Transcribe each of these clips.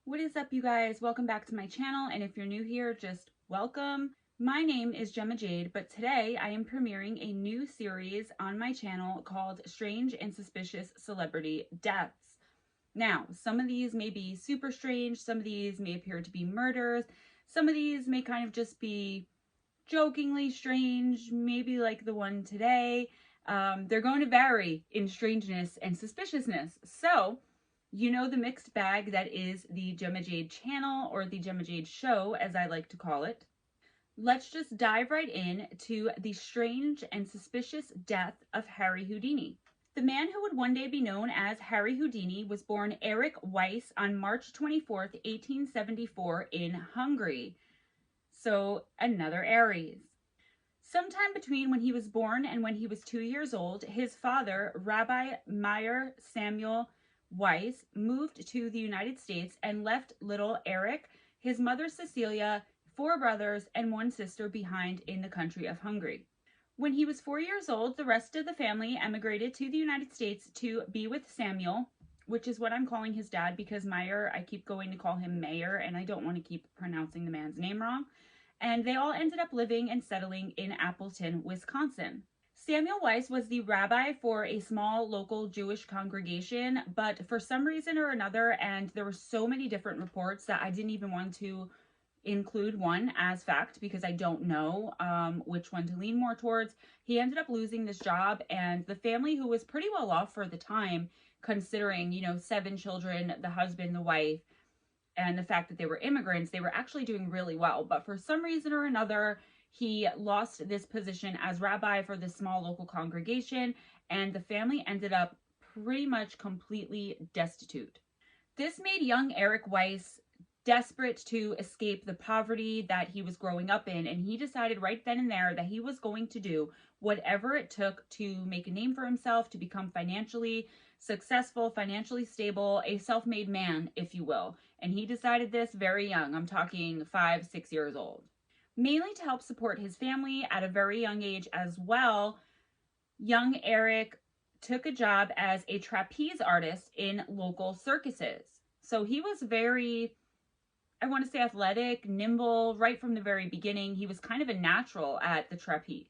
What is up, you guys? Welcome back to my channel, and if you're new here, just welcome. My name is Gemma Jade, but today I am premiering a new series on my channel called Strange and Suspicious Celebrity Deaths. Now, some of these may be super strange, some of these may appear to be murders, some of these may kind of just be jokingly strange, maybe like the one today. They're going to vary in strangeness and suspiciousness. So, you know the mixed bag that is the Gemma Jade channel, or the Gemma Jade show, as I like to call it. Let's just dive right in to the strange and suspicious death of Harry Houdini. The man who would one day be known as Harry Houdini was born Eric Weiss on March 24th, 1874 in Hungary. So another Aries. Sometime between when he was born and when he was 2 years old, his father, Rabbi Meyer Samuel Weiss, moved to the United States and left little Eric, his mother Cecilia, 4 brothers, and 1 sister behind in the country of Hungary. When he was 4 years old, the rest of the family emigrated to the United States to be with Samuel, which is what I'm calling his dad because Meyer, I keep going to call him Mayer, and I don't want to keep pronouncing the man's name wrong. And they all ended up living and settling in Appleton, Wisconsin. Samuel Weiss was the rabbi for a small local Jewish congregation, but for some reason or another, and there were so many different reports that I didn't even want to include one as fact because I don't know which one to lean more towards. He ended up losing this job, and the family, who was pretty well off for the time, considering, 7 children, the husband, the wife, and the fact that they were immigrants, they were actually doing really well. But for some reason or another, he lost this position as rabbi for this small local congregation, and the family ended up pretty much completely destitute. This made young Eric Weiss desperate to escape the poverty that he was growing up in, and he decided right then and there that he was going to do whatever it took to make a name for himself, to become financially successful, financially stable, a self-made man, if you will. And he decided this very young. I'm talking 5, 6 years old. Mainly to help support his family at a very young age as well, young Eric took a job as a trapeze artist in local circuses. So he was very, I want to say, athletic, nimble, right from the very beginning. He was kind of a natural at the trapeze.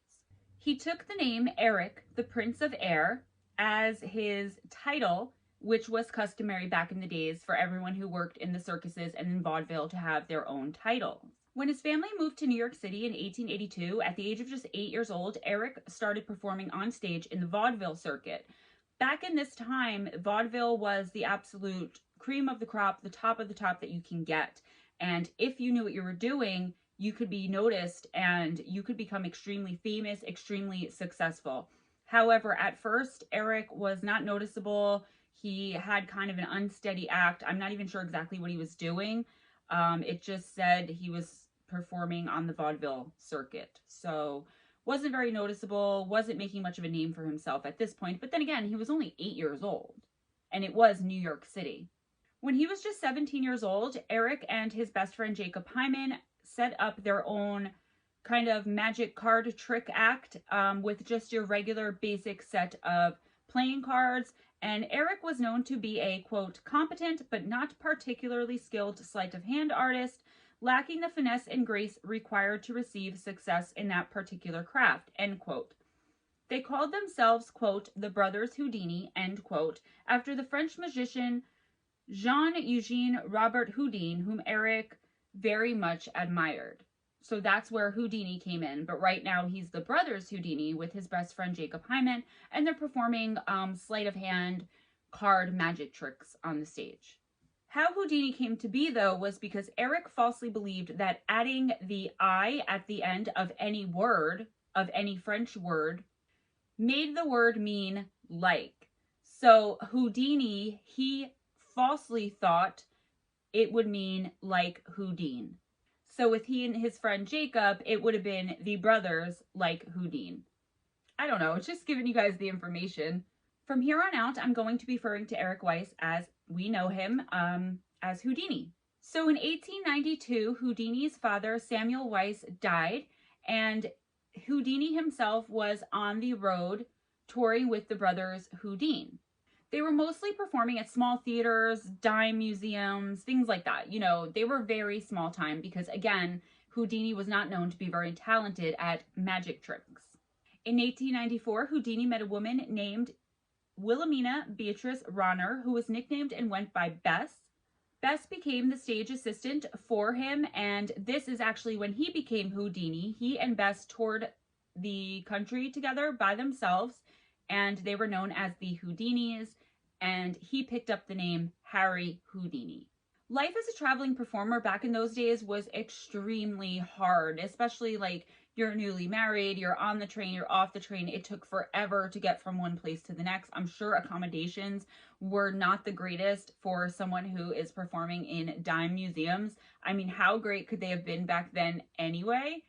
He took the name Eric, the Prince of Air, as his title, which was customary back in the days for everyone who worked in the circuses and in vaudeville to have their own titles. When his family moved to New York City in 1882, at the age of just 8 years old, Eric started performing on stage in the vaudeville circuit. Back in this time, vaudeville was the absolute cream of the crop, the top of the top that you can get. And if you knew what you were doing, you could be noticed and you could become extremely famous, extremely successful. However, at first, Eric was not noticeable. He had kind of an unsteady act. I'm not even sure exactly what he was doing. It just said he was performing on the vaudeville circuit. So wasn't very noticeable, wasn't making much of a name for himself at this point. But then again, he was only 8 years old, and it was New York City. When he was just 17 years old, Eric and his best friend Jacob Hyman set up their own kind of magic card trick act with just your regular basic set of playing cards. And Eric was known to be a, quote, competent but not particularly skilled sleight of hand artist, lacking the finesse and grace required to receive success in that particular craft, end quote. They called themselves, quote, the Brothers Houdini, end quote, after the French magician Jean-Eugène Robert Houdin, whom Eric very much admired. So that's where Houdini came in. But right now he's the Brothers Houdini with his best friend Jacob Hyman, and they're performing sleight of hand card magic tricks on the stage. How Houdini came to be, though, was because Eric falsely believed that adding the I at the end of any word, of any French word, made the word mean like. So Houdini, he falsely thought it would mean like Houdin. So with he and his friend Jacob, it would have been the brothers like Houdin. I don't know, it's just giving you guys the information. From here on out, I'm going to be referring to Eric Weiss as we know him as Houdini. So in 1892, Houdini's father, Samuel Weiss, died, and Houdini himself was on the road touring with the brothers Houdin. They were mostly performing at small theaters, dime museums, things like that. You know, they were very small time because, again, Houdini was not known to be very talented at magic tricks. In 1894, Houdini met a woman named Wilhelmina Beatrice Ronner, who was nicknamed and went by Bess. Bess became the stage assistant for him, and this is actually when he became Houdini. He and Bess toured the country together by themselves, and they were known as the Houdinis, and he picked up the name Harry Houdini. Life as a traveling performer back in those days was extremely hard, especially like you're newly married, you're on the train, you're off the train. It took forever to get from one place to the next. I'm sure accommodations were not the greatest for someone who is performing in dime museums. I mean, how great could they have been back then anyway?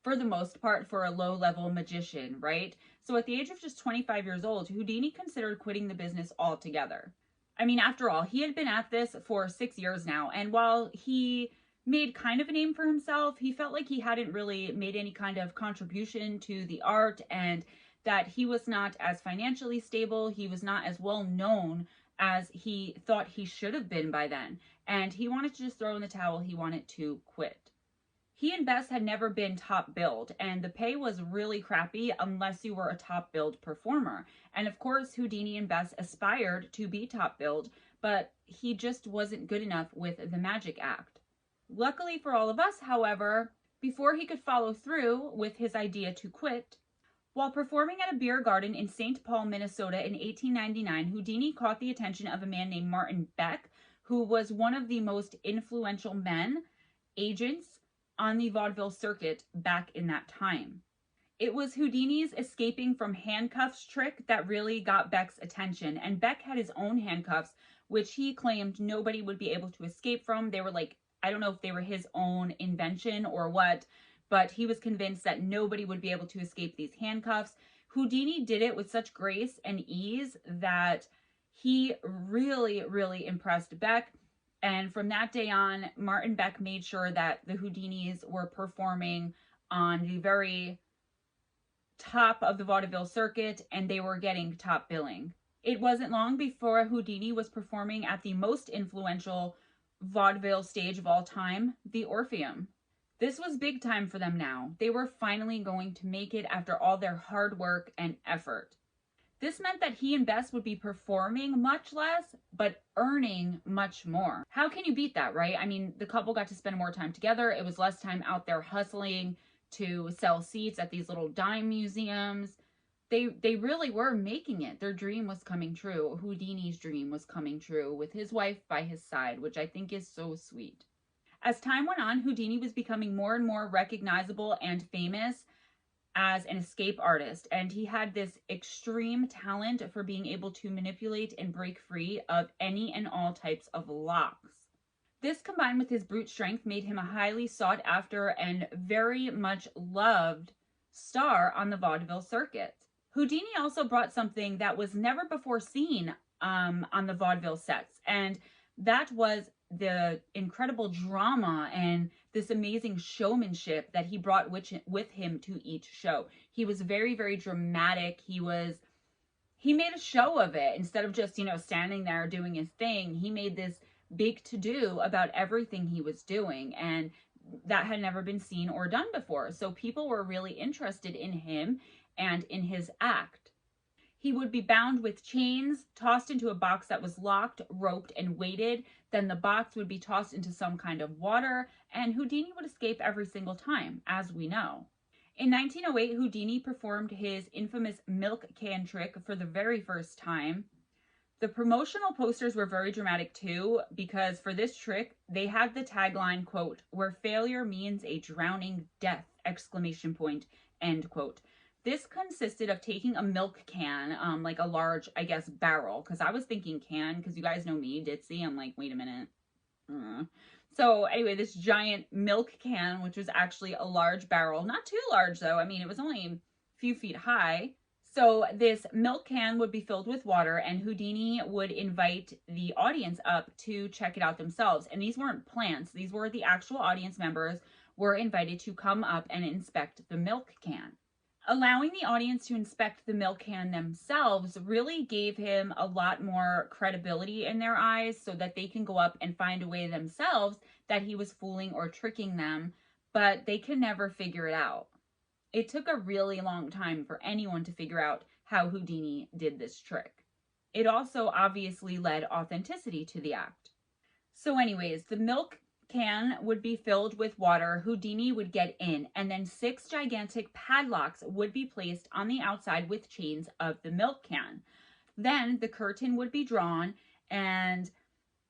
For the most part, for a low-level magician, right? So at the age of just 25 years old, Houdini considered quitting the business altogether. I mean, after all, he had been at this for 6 years now, and while he made kind of a name for himself, he felt like he hadn't really made any kind of contribution to the art, and that he was not as financially stable, he was not as well known as he thought he should have been by then, and he wanted to just throw in the towel. He wanted to quit. He and Bess had never been top billed, and the pay was really crappy unless you were a top billed performer. And of course, Houdini and Bess aspired to be top billed, but he just wasn't good enough with the magic act. Luckily for all of us, however, before he could follow through with his idea to quit, while performing at a beer garden in St. Paul, Minnesota in 1899, Houdini caught the attention of a man named Martin Beck, who was one of the most influential agents on the vaudeville circuit back in that time. It was Houdini's escaping from handcuffs trick that really got Beck's attention, and Beck had his own handcuffs, which he claimed nobody would be able to escape from. They were like, I don't know if they were his own invention or what, but he was convinced that nobody would be able to escape these handcuffs. Houdini did it with such grace and ease that he really, really impressed Beck. And from that day on, Martin Beck made sure that the Houdinis were performing on the very top of the vaudeville circuit, and they were getting top billing. It wasn't long before Houdini was performing at the most influential vaudeville stage of all time, the Orpheum. This was big time for them now. They were finally going to make it after all their hard work and effort. This meant that he and Bess would be performing much less, but earning much more. How can you beat that, right? I mean, the couple got to spend more time together. It was less time out there hustling to sell seats at these little dime museums. They really were making it. Their dream was coming true. Houdini's dream was coming true with his wife by his side, which I think is so sweet. As time went on, Houdini was becoming more and more recognizable and famous as an escape artist, and he had this extreme talent for being able to manipulate and break free of any and all types of locks. This, combined with his brute strength, made him a highly sought after and very much loved star on the vaudeville circuit. Houdini also brought something that was never before seen on the vaudeville sets, and that was the incredible drama and this amazing showmanship that he brought with him to each show. He was very, very dramatic. He made a show of it instead of just, standing there doing his thing. He made this big to-do about everything he was doing, and that had never been seen or done before. So people were really interested in him and in his act. He would be bound with chains, tossed into a box that was locked, roped, and weighted. Then the box would be tossed into some kind of water, and Houdini would escape every single time, as we know. In 1908, Houdini performed his infamous milk can trick for the very first time. The promotional posters were very dramatic too, because for this trick, they had the tagline, quote, "Where failure means a drowning death!" exclamation point, end quote. This consisted of taking a milk can, like a large, I guess, barrel, because I was thinking can, because you guys know me, ditzy. I'm like, wait a minute. So anyway, this giant milk can, which was actually a large barrel, not too large though. I mean, it was only a few feet high. So this milk can would be filled with water, and Houdini would invite the audience up to check it out themselves. And these weren't plants. These were the actual audience members were invited to come up and inspect the milk can. Allowing the audience to inspect the milk can themselves really gave him a lot more credibility in their eyes so that they can go up and find a way themselves that he was fooling or tricking them, but they could never figure it out. It took a really long time for anyone to figure out how Houdini did this trick. It also obviously led authenticity to the act. So anyways, the milk can would be filled with water, Houdini would get in, and then 6 gigantic padlocks would be placed on the outside with chains of the milk can. Then the curtain would be drawn and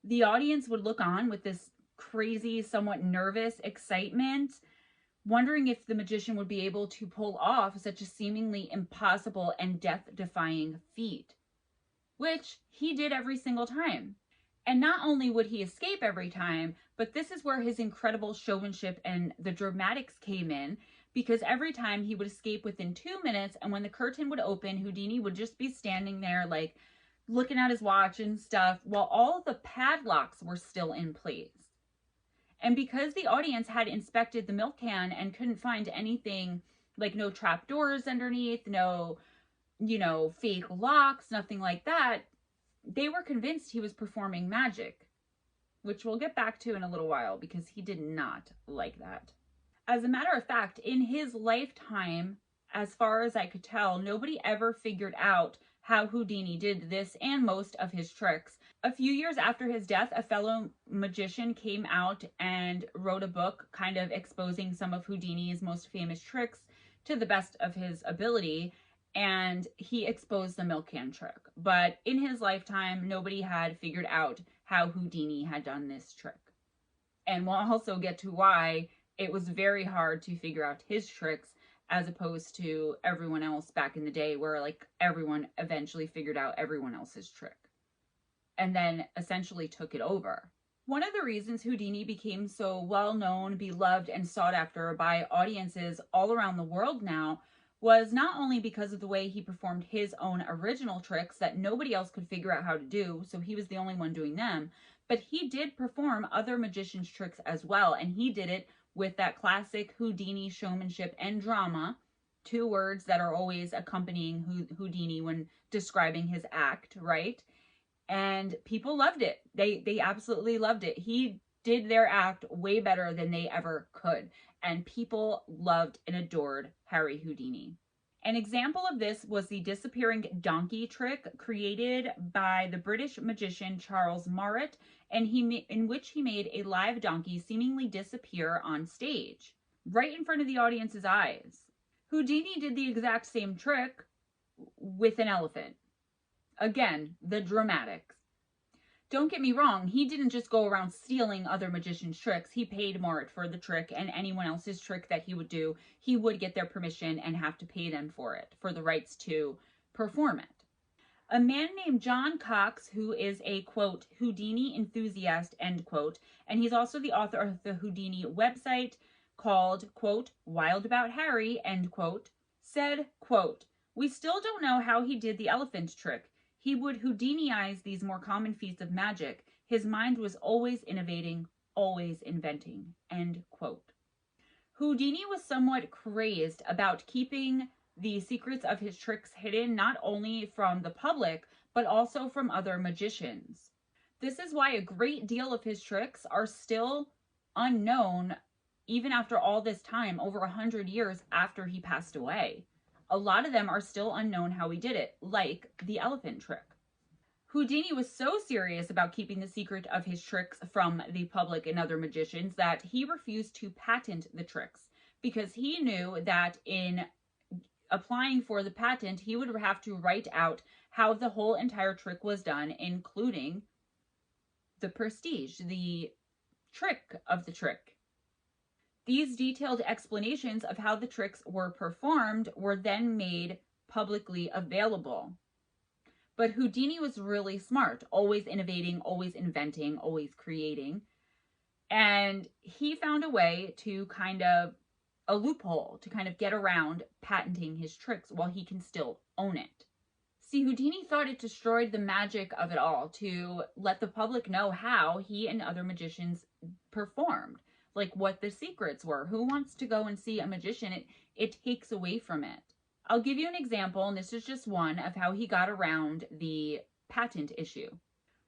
the audience would look on with this crazy, somewhat nervous excitement, wondering if the magician would be able to pull off such a seemingly impossible and death-defying feat, which he did every single time. And not only would he escape every time, but this is where his incredible showmanship and the dramatics came in, because every time he would escape within 2 minutes, and when the curtain would open, Houdini would just be standing there like looking at his watch and stuff while all of the padlocks were still in place. And because the audience had inspected the milk can and couldn't find anything, like no trap doors underneath, no, fake locks, nothing like that, they were convinced he was performing magic, which we'll get back to in a little while because he did not like that. As a matter of fact, in his lifetime, as far as I could tell, nobody ever figured out how Houdini did this and most of his tricks. A few years after his death, a fellow magician came out and wrote a book kind of exposing some of Houdini's most famous tricks to the best of his ability, and he exposed the milk can trick. But in his lifetime, nobody had figured out how Houdini had done this trick. And we'll also get to why it was very hard to figure out his tricks as opposed to everyone else back in the day where like everyone eventually figured out everyone else's trick and then essentially took it over. One of the reasons Houdini became so well known, beloved, and sought after by audiences all around the world now was not only because of the way he performed his own original tricks that nobody else could figure out how to do, so he was the only one doing them, but he did perform other magicians' tricks as well, and he did it with that classic Houdini showmanship and drama, 2 words that are always accompanying Houdini when describing his act, right? And people loved it. They absolutely loved it. He did their act way better than they ever could. And people loved and adored Harry Houdini. An example of this was the disappearing donkey trick created by the British magician Charles Marett, and in which he made a live donkey seemingly disappear on stage, right in front of the audience's eyes. Houdini did the exact same trick with an elephant. Again, the dramatics. Don't get me wrong, he didn't just go around stealing other magicians' tricks. He paid Marett for the trick, and anyone else's trick that he would do, he would get their permission and have to pay them for it, for the rights to perform it. A man named John Cox, who is a, quote, Houdini enthusiast, end quote, and he's also the author of the Houdini website called, quote, Wild About Harry, end quote, said, quote, "We still don't know how he did the elephant trick. He would Houdinize these more common feats of magic. His mind was always innovating, always inventing," end quote. Houdini was somewhat crazed about keeping the secrets of his tricks hidden not only from the public, but also from other magicians. This is why a great deal of his tricks are still unknown even after all this time, over 100 years after he passed away. A lot of them are still unknown how he did it, like the elephant trick. Houdini was so serious about keeping the secret of his tricks from the public and other magicians that he refused to patent the tricks because he knew that in applying for the patent, he would have to write out how the whole entire trick was done, including the prestige, the trick of the trick. These detailed explanations of how the tricks were performed were then made publicly available. But Houdini was really smart, always innovating, always inventing, always creating. And he found a way to a loophole to get around patenting his tricks while he can still own it. See, Houdini thought it destroyed the magic of it all to let the public know how he and other magicians performed. Like what the secrets were. Who wants to go and see a magician? It takes away from it. I'll give you an example, and this is just one, of how he got around the patent issue.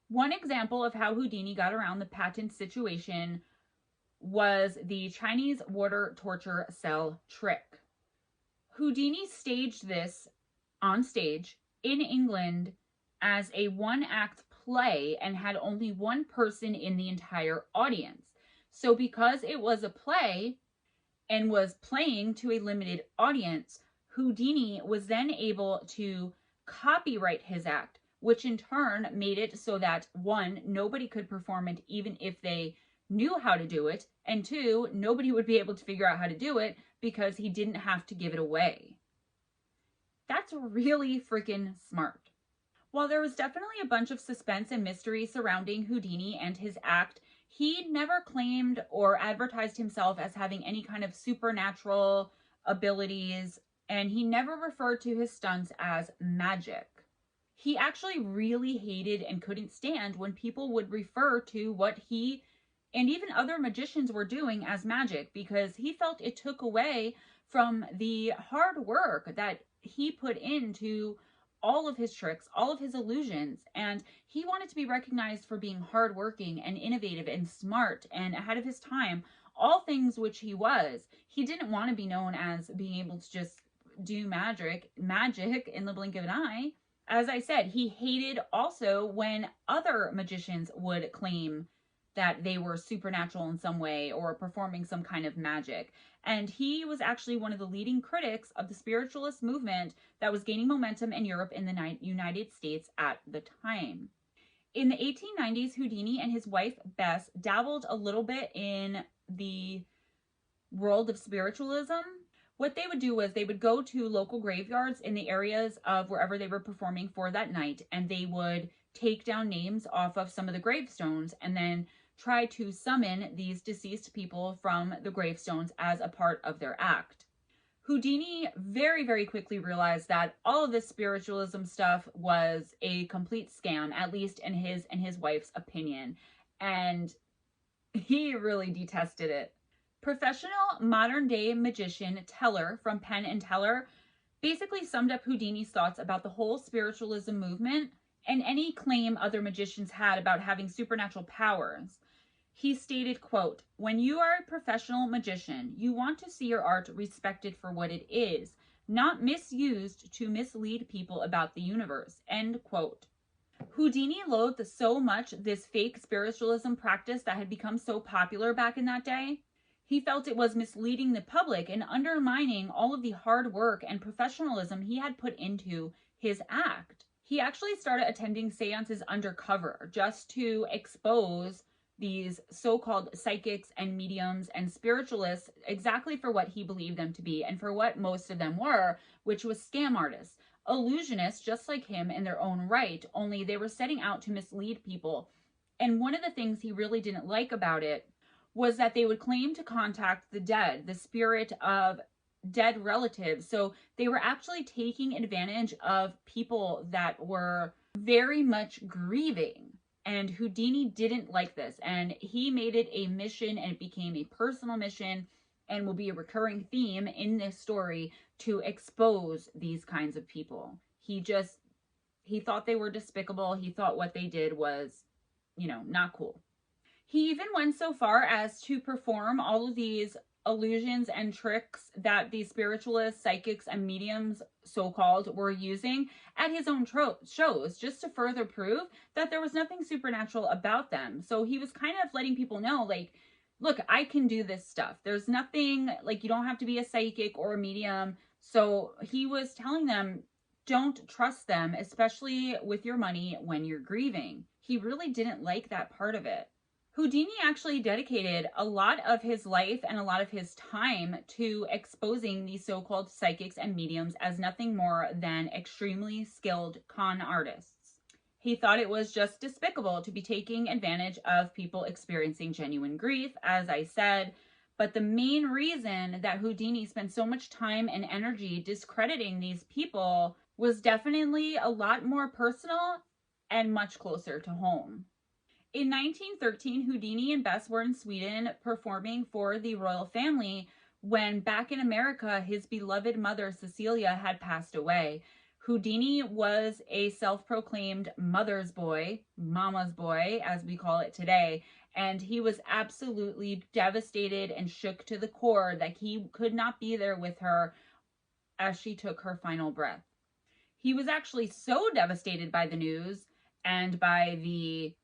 One example of how Houdini got around the patent situation was the Chinese water torture cell trick. Houdini staged this on stage in England as a one-act play and had only one person in the entire audience. So because it was a play and was playing to a limited audience, Houdini was then able to copyright his act, which in turn made it so that, one, nobody could perform it even if they knew how to do it, and two, nobody would be able to figure out how to do it because he didn't have to give it away. That's really freaking smart. While there was definitely a bunch of suspense and mystery surrounding Houdini and his act, he never claimed or advertised himself as having any kind of supernatural abilities, and he never referred to his stunts as magic. He actually really hated and couldn't stand when people would refer to what he and even other magicians were doing as magic, because he felt it took away from the hard work that he put into all of his tricks, all of his illusions, and he wanted to be recognized for being hardworking and innovative and smart and ahead of his time, all things which he was. He didn't want to be known as being able to just do magic in the blink of an eye. As I said, he hated also when other magicians would claim that they were supernatural in some way or performing some kind of magic. And he was actually one of the leading critics of the spiritualist movement that was gaining momentum in Europe and the United States at the time. In the 1890s, Houdini and his wife, Bess, dabbled a little bit in the world of spiritualism. What they would do was they would go to local graveyards in the areas of wherever they were performing for that night, and they would take down names off of some of the gravestones and then try to summon these deceased people from the gravestones as a part of their act. Houdini very, very quickly realized that all of this spiritualism stuff was a complete scam, at least in his and his wife's opinion, and he really detested it. Professional modern-day magician Teller from Penn and Teller basically summed up Houdini's thoughts about the whole spiritualism movement and any claim other magicians had about having supernatural powers. He stated, quote, "When you are a professional magician, you want to see your art respected for what it is, not misused to mislead people about the universe," end quote. Houdini loathed so much this fake spiritualism practice that had become so popular back in that day. He felt it was misleading the public and undermining all of the hard work and professionalism he had put into his act. He actually started attending seances undercover just to expose these so-called psychics and mediums and spiritualists exactly for what he believed them to be and for what most of them were, which was scam artists, illusionists just like him in their own right, only they were setting out to mislead people. And one of the things he really didn't like about it was that they would claim to contact the dead, the spirit of dead relatives. So they were actually taking advantage of people that were very much grieving. And Houdini didn't like this, and he made it a mission, and it became a personal mission and will be a recurring theme in this story to expose these kinds of people. He thought they were despicable. He thought what they did was, not cool. He even went so far as to perform all of these illusions and tricks that these spiritualists, psychics, and mediums, so-called, were using at his own shows, just to further prove that there was nothing supernatural about them. So he was kind of letting people know, like, look, I can do this stuff. There's nothing, like, you don't have to be a psychic or a medium. So he was telling them, don't trust them, especially with your money when you're grieving. He really didn't like that part of it. Houdini actually dedicated a lot of his life and a lot of his time to exposing these so-called psychics and mediums as nothing more than extremely skilled con artists. He thought it was just despicable to be taking advantage of people experiencing genuine grief, as I said, but the main reason that Houdini spent so much time and energy discrediting these people was definitely a lot more personal and much closer to home. In 1913, Houdini and Bess were in Sweden performing for the royal family when back in America, his beloved mother, Cecilia, had passed away. Houdini was a self-proclaimed mother's boy, mama's boy, as we call it today, and he was absolutely devastated and shook to the core that he could not be there with her as she took her final breath. He was actually so devastated by the news and by the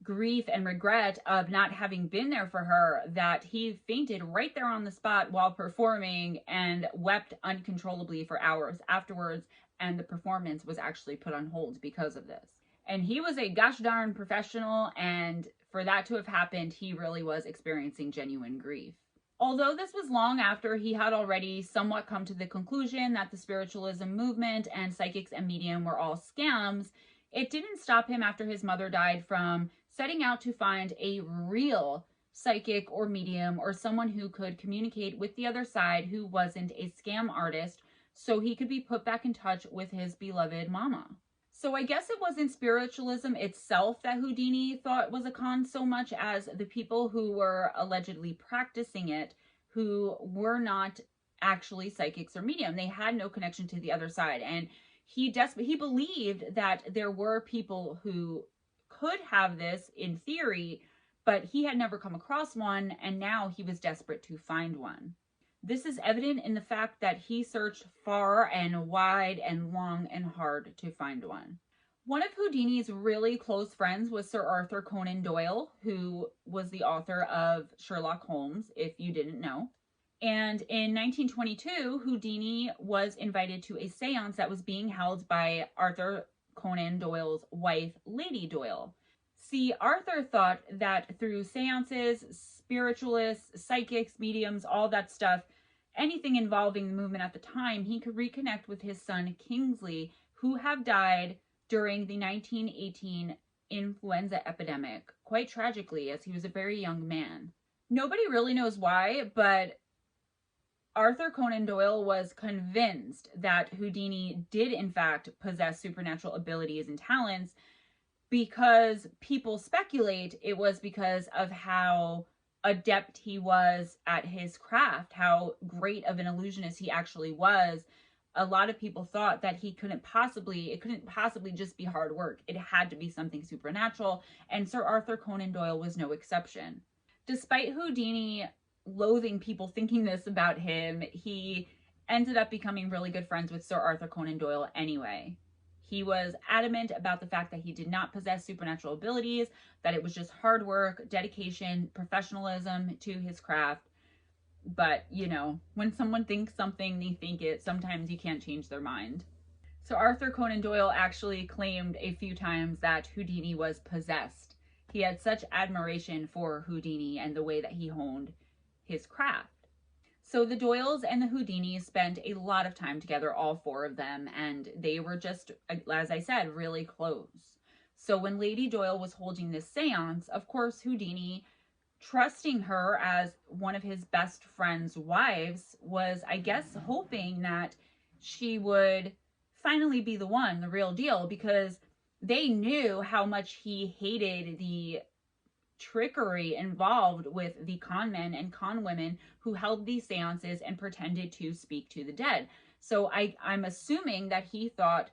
grief and regret of not having been there for her that he fainted right there on the spot while performing and wept uncontrollably for hours afterwards, and the performance was actually put on hold because of this. And he was a gosh darn professional, and for that to have happened, he really was experiencing genuine grief. Although this was long after he had already somewhat come to the conclusion that the spiritualism movement and psychics and medium were all scams, it didn't stop him after his mother died from setting out to find a real psychic or medium or someone who could communicate with the other side who wasn't a scam artist so he could be put back in touch with his beloved mama. So I guess it wasn't spiritualism itself that Houdini thought was a con so much as the people who were allegedly practicing it, who were not actually psychics or medium. They had no connection to the other side. And he believed that there were people who could have this in theory, but he had never come across one, and now he was desperate to find one. This is evident in the fact that he searched far and wide and long and hard to find one. One of Houdini's really close friends was Sir Arthur Conan Doyle, who was the author of Sherlock Holmes, if you didn't know. And in 1922, Houdini was invited to a seance that was being held by Arthur Conan Doyle's wife, Lady Doyle. See, Arthur thought that through seances, spiritualists, psychics, mediums, all that stuff, anything involving the movement at the time, he could reconnect with his son Kingsley, who had died during the 1918 influenza epidemic, quite tragically, as he was a very young man. Nobody really knows why, but Arthur Conan Doyle was convinced that Houdini did in fact possess supernatural abilities and talents, because people speculate it was because of how adept he was at his craft, how great of an illusionist he actually was. A lot of people thought that it couldn't possibly just be hard work. It had to be something supernatural, and Sir Arthur Conan Doyle was no exception. Despite Houdini loathing people thinking this about him, he ended up becoming really good friends with Sir Arthur Conan Doyle anyway. He was adamant about the fact that he did not possess supernatural abilities, that it was just hard work, dedication, professionalism to his craft. But, you know, when someone thinks something, they think it. Sometimes you can't change their mind. So Arthur Conan Doyle actually claimed a few times that Houdini was possessed. He had such admiration for Houdini and the way that he honed his craft. So the Doyles and the Houdinis spent a lot of time together, all four of them, and they were just, as I said, really close. So when Lady Doyle was holding this seance, of course, Houdini, trusting her as one of his best friend's wives, was, I guess, hoping that she would finally be the one, the real deal, because they knew how much he hated the trickery involved with the con men and con women who held these seances and pretended to speak to the dead. So I'm assuming that he thought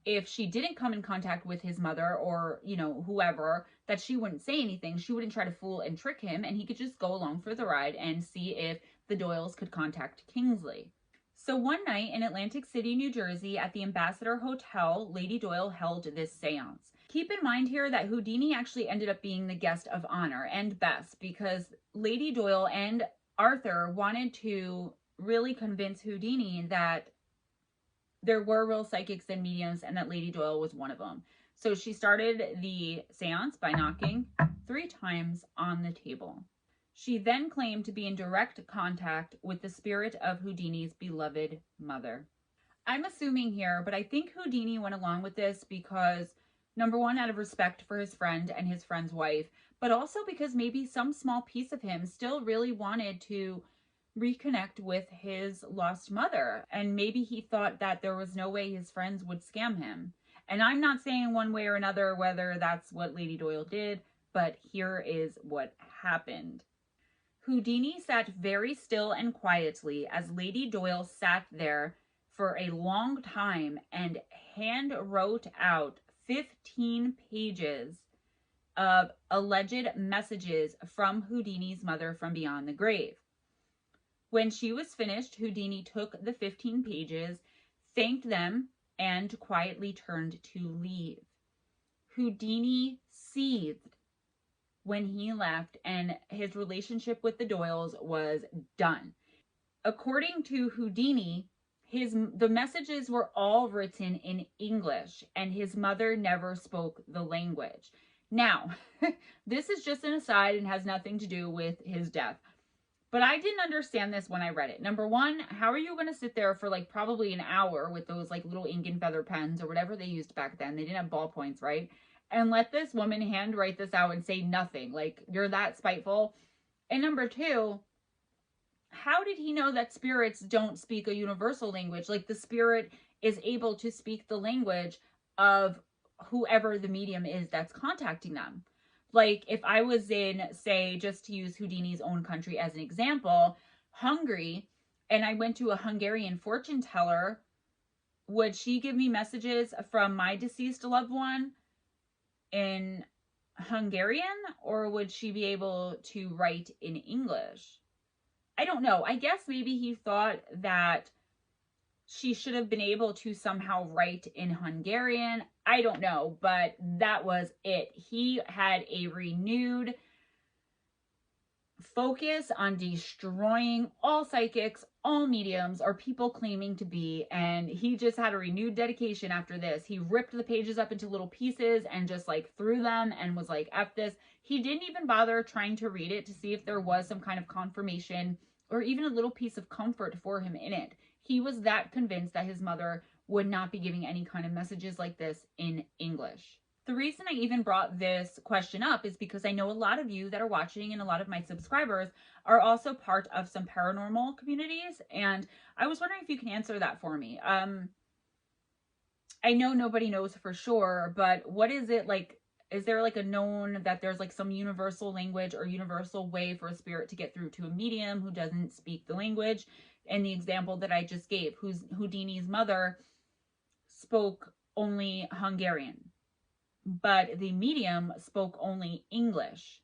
if she didn't come in contact with his mother or, you know, whoever, that she wouldn't say anything. She wouldn't try to fool and trick him, and he could just go along for the ride and see if the Doyles could contact Kingsley. So one night in Atlantic City, New Jersey, at the Ambassador Hotel, Lady Doyle held this seance. Keep in mind here that Houdini actually ended up being the guest of honor and best, because Lady Doyle and Arthur wanted to really convince Houdini that there were real psychics and mediums and that Lady Doyle was one of them. So she started the seance by knocking 3 times on the table. She then claimed to be in direct contact with the spirit of Houdini's beloved mother. I'm assuming here, but I think Houdini went along with this because, number one, out of respect for his friend and his friend's wife, but also because maybe some small piece of him still really wanted to reconnect with his lost mother. And maybe he thought that there was no way his friends would scam him. And I'm not saying one way or another whether that's what Lady Doyle did, but here is what happened. Houdini sat very still and quietly as Lady Doyle sat there for a long time and hand wrote out 15 pages of alleged messages from Houdini's mother from beyond the grave. When she was finished, Houdini took the 15 pages, thanked them, and quietly turned to leave. Houdini seethed when he left, and his relationship with the Doyles was done. According to Houdini, the messages were all written in English, and his mother never spoke the language. Now, this is just an aside and has nothing to do with his death. But I didn't understand this when I read it. Number one, how are you going to sit there for like probably an hour with those like little ink and feather pens or whatever they used back then? They didn't have ballpoints, right? And let this woman handwrite this out and say nothing. Like, you're that spiteful. And number two, how did he know that spirits don't speak a universal language? Like, the spirit is able to speak the language of whoever the medium is that's contacting them. Like, if I was in, say, just to use Houdini's own country as an example, Hungary, and I went to a Hungarian fortune teller, would she give me messages from my deceased loved one in Hungarian, or would she be able to write in English? I don't know. I guess maybe he thought that she should have been able to somehow write in Hungarian. I don't know, but that was it. He had a renewed focus on destroying all psychics, all mediums, or people claiming to be, and he just had a renewed dedication after this. He ripped the pages up into little pieces and just like threw them and was like, F this. He didn't even bother trying to read it to see if there was some kind of confirmation or even a little piece of comfort for him in it. He was that convinced that his mother would not be giving any kind of messages like this in English. The reason I even brought this question up is because I know a lot of you that are watching and a lot of my subscribers are also part of some paranormal communities. And I was wondering if you can answer that for me. I know nobody knows for sure, but what is it like? Is there like a known that there's like some universal language or universal way for a spirit to get through to a medium who doesn't speak the language? And the example that I just gave, Houdini's mother spoke only Hungarian, but the medium spoke only English.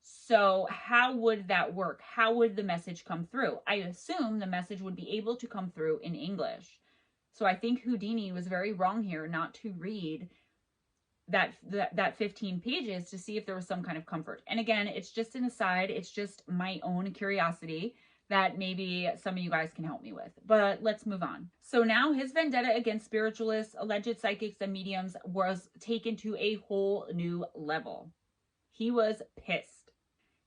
So how would that work? How would the message come through? I assume the message would be able to come through in English. So I think Houdini was very wrong here not to read that 15 pages to see if there was some kind of comfort. And again, it's just an aside. It's just my own curiosity that maybe some of you guys can help me with. But let's move on. So now his vendetta against spiritualists, alleged psychics, and mediums was taken to a whole new level. He was pissed.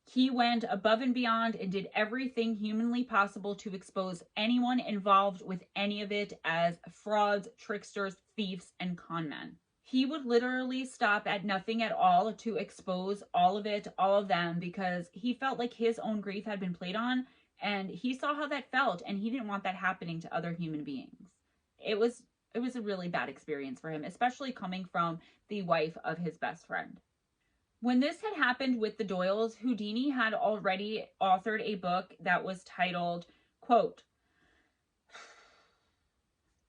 He went above and beyond and did everything humanly possible to expose anyone involved with any of it as frauds, tricksters, thieves, and con men. He would literally stop at nothing at all to expose all of it, all of them, because he felt like his own grief had been played on, and he saw how that felt, and he didn't want that happening to other human beings. It was a really bad experience for him, especially coming from the wife of his best friend. When this had happened with the Doyles, Houdini had already authored a book that was titled, quote,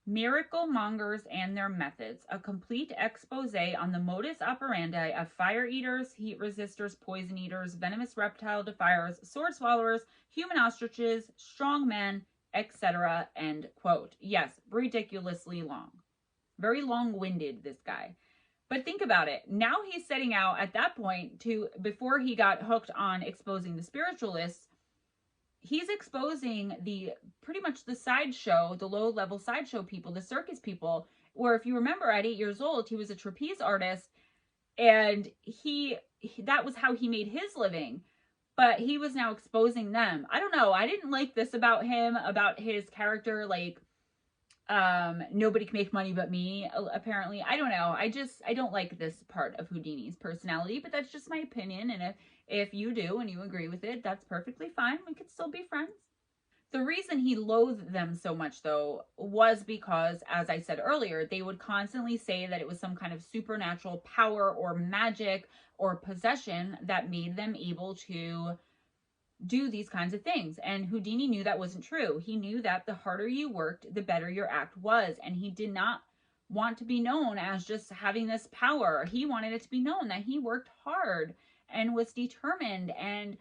Miracle Mongers and Their Methods, a complete expose on the modus operandi of fire eaters, heat resistors, poison eaters, venomous reptile defiers, sword swallowers, human ostriches, strong men, etc. End quote. Yes, ridiculously long. Very long-winded, this guy. But think about it. Now he's setting out at that point before he got hooked on exposing the spiritualists, he's exposing pretty much the sideshow, the low-level sideshow people, the circus people, where if you remember at 8 years old, he was a trapeze artist, and that was how he made his living, but he was now exposing them. I don't know. I didn't like this about him, about his character, like, nobody can make money but me, apparently. I don't know. I don't like this part of Houdini's personality, but that's just my opinion, and if you do and you agree with it, that's perfectly fine. We could still be friends. The reason he loathed them so much, though, was because, as I said earlier, they would constantly say that it was some kind of supernatural power or magic or possession that made them able to do these kinds of things. And Houdini knew that wasn't true. He knew that the harder you worked, the better your act was. And he did not want to be known as just having this power. He wanted it to be known that he worked hard and was determined and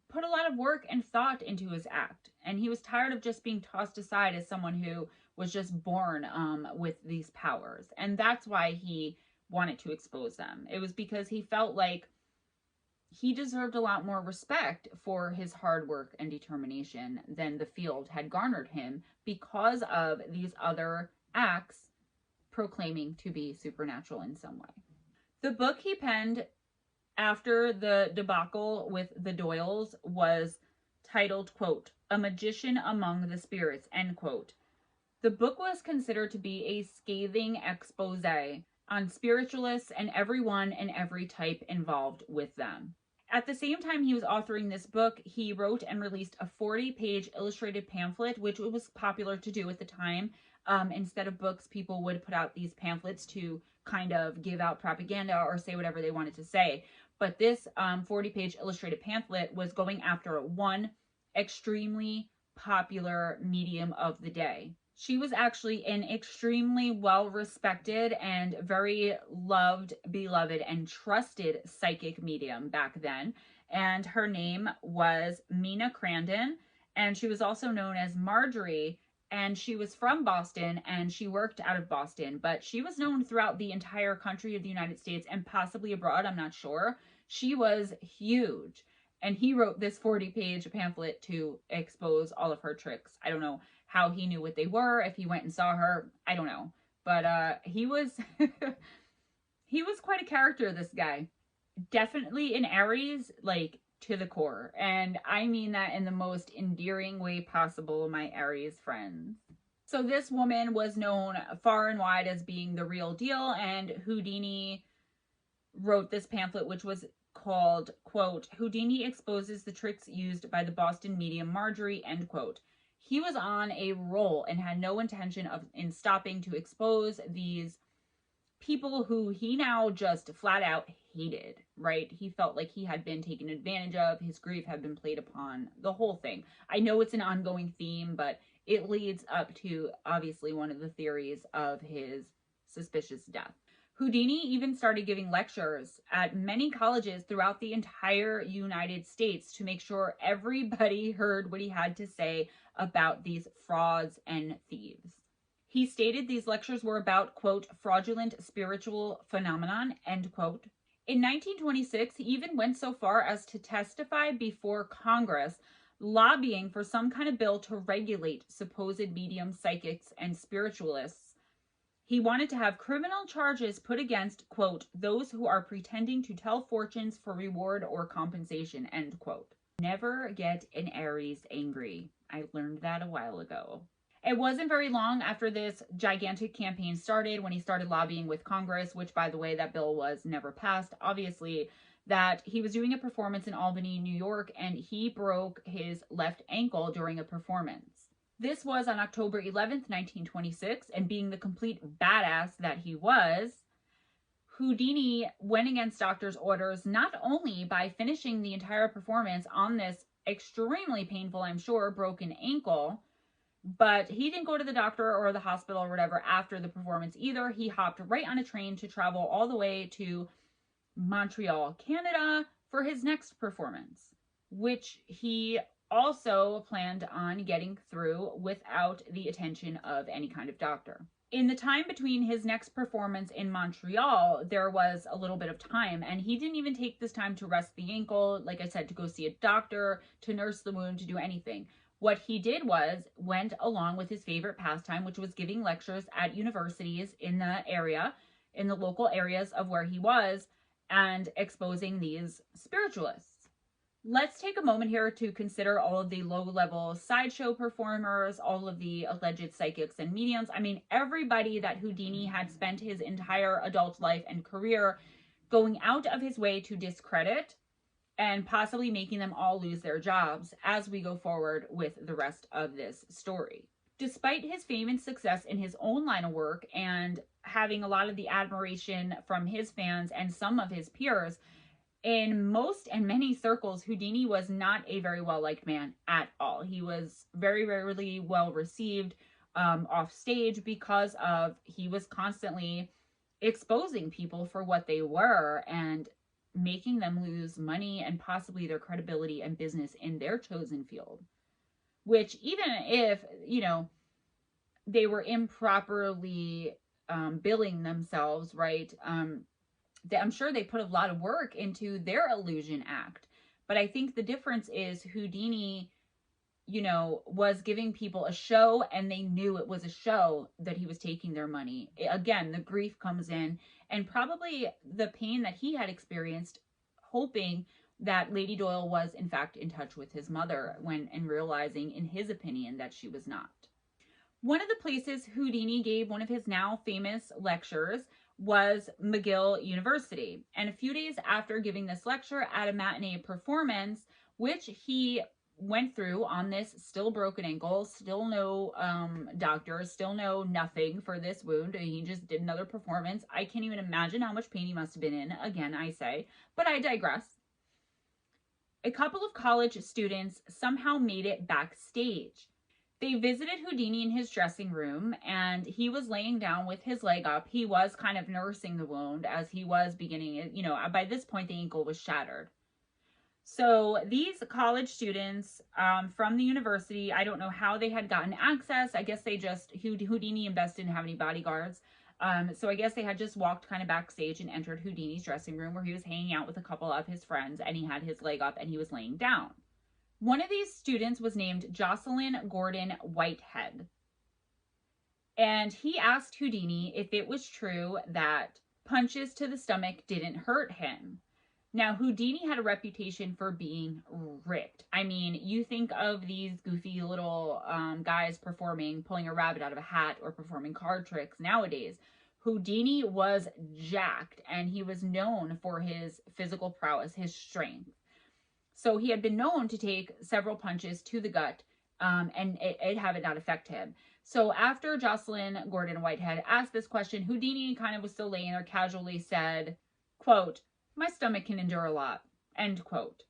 put a lot of work and thought into his act. And he was tired of just being tossed aside as someone who was just born with these powers. And that's why he wanted to expose them. It was because he felt like he deserved a lot more respect for his hard work and determination than the field had garnered him because of these other acts proclaiming to be supernatural in some way. The book he penned after the debacle with the Doyles was titled, quote, A Magician Among the Spirits, end quote. The book was considered to be a scathing expose on spiritualists and everyone and every type involved with them. At the same time he was authoring this book, he wrote and released a 40-page illustrated pamphlet, which was popular to do at the time. Instead of books, people would put out these pamphlets to kind of give out propaganda or say whatever they wanted to say. But this 40-page illustrated pamphlet was going after one extremely popular medium of the day. She was actually an extremely well-respected and very loved, beloved, and trusted psychic medium back then. And her name was Mina Crandon, and she was also known as Marjorie, and she was from Boston, and she worked out of Boston, but she was known throughout the entire country of the United States and possibly abroad, I'm not sure. She was huge, and he wrote this 40-page pamphlet to expose all of her tricks. I don't know how he knew what they were, if he went and saw her, I don't know. But he was he was quite a character, this guy. Definitely an Aries, like, to the core. And I mean that in the most endearing way possible, my Aries friends. So this woman was known far and wide as being the real deal, and Houdini wrote this pamphlet, which was called, quote, Houdini exposes the tricks used by the Boston medium Marjorie, end quote. He was on a roll and had no intention of stopping to expose these people who he now just flat out hated, right? He felt like he had been taken advantage of, his grief had been played upon, the whole thing. I know it's an ongoing theme, but it leads up to obviously one of the theories of his suspicious death. Houdini even started giving lectures at many colleges throughout the entire United States to make sure everybody heard what he had to say about these frauds and thieves. He stated these lectures were about, quote, fraudulent spiritual phenomenon, end quote. In 1926, he even went so far as to testify before Congress, lobbying for some kind of bill to regulate supposed medium psychics and spiritualists. He wanted to have criminal charges put against, quote, those who are pretending to tell fortunes for reward or compensation, end quote. Never get an Aries angry. I learned that a while ago. It wasn't very long after this gigantic campaign started when he started lobbying with Congress, which, by the way, that bill was never passed, obviously, that he was doing a performance in Albany, New York, and he broke his left ankle during a performance. This was on October 11th, 1926, and being the complete badass that he was, Houdini went against doctor's orders not only by finishing the entire performance on this extremely painful, I'm sure, broken ankle, but he didn't go to the doctor or the hospital or whatever after the performance either. He hopped right on a train to travel all the way to Montreal, Canada for his next performance, which he also planned on getting through without the attention of any kind of doctor. In the time between his next performance in Montreal, there was a little bit of time, and he didn't even take this time to rest the ankle, like I said, to go see a doctor, to nurse the wound, to do anything. What he did was went along with his favorite pastime, which was giving lectures at universities in the area, in the local areas of where he was, and exposing these spiritualists. Let's take a moment here to consider all of the low-level sideshow performers, all of the alleged psychics and mediums. I mean, everybody that Houdini had spent his entire adult life and career going out of his way to discredit and possibly making them all lose their jobs as we go forward with the rest of this story. Despite his fame and success in his own line of work and having a lot of the admiration from his fans and some of his peers, In most and many circles, Houdini was not a very well-liked man at all. He was very rarely well received off stage because of he was constantly exposing people for what they were and making them lose money and possibly their credibility and business in their chosen field. Which, even if, they were improperly billing themselves, right? I'm sure they put a lot of work into their illusion act. But I think the difference is Houdini, was giving people a show, and they knew it was a show that he was taking their money. Again, the grief comes in, and probably the pain that he had experienced, hoping that Lady Doyle was in fact in touch with his mother, and realizing, in his opinion, that she was not. One of the places Houdini gave one of his now famous lectures was McGill University. And a few days after giving this lecture at a matinee performance, which he went through on this still broken ankle, still no doctor, still no nothing for this wound. He just did another performance. I can't even imagine how much pain he must have been in, again, I say, but I digress. A couple of college students somehow made it backstage. They visited Houdini in his dressing room, and he was laying down with his leg up. He was kind of nursing the wound as he was beginning, by this point the ankle was shattered. So these college students from the university, I don't know how they had gotten access. I guess they just, Houdini and Best didn't have any bodyguards. So I guess they had just walked kind of backstage and entered Houdini's dressing room, where he was hanging out with a couple of his friends, and he had his leg up and he was laying down. One of these students was named Jocelyn Gordon Whitehead. And he asked Houdini if it was true that punches to the stomach didn't hurt him. Now, Houdini had a reputation for being ripped. I mean, you think of these goofy little guys pulling a rabbit out of a hat or performing card tricks nowadays. Houdini was jacked, and he was known for his physical prowess, his strength. So he had been known to take several punches to the gut, and it had not affect him. So after Jocelyn Gordon Whitehead asked this question, Houdini kind of was still laying there, casually said, quote, "My stomach can endure a lot," end quote.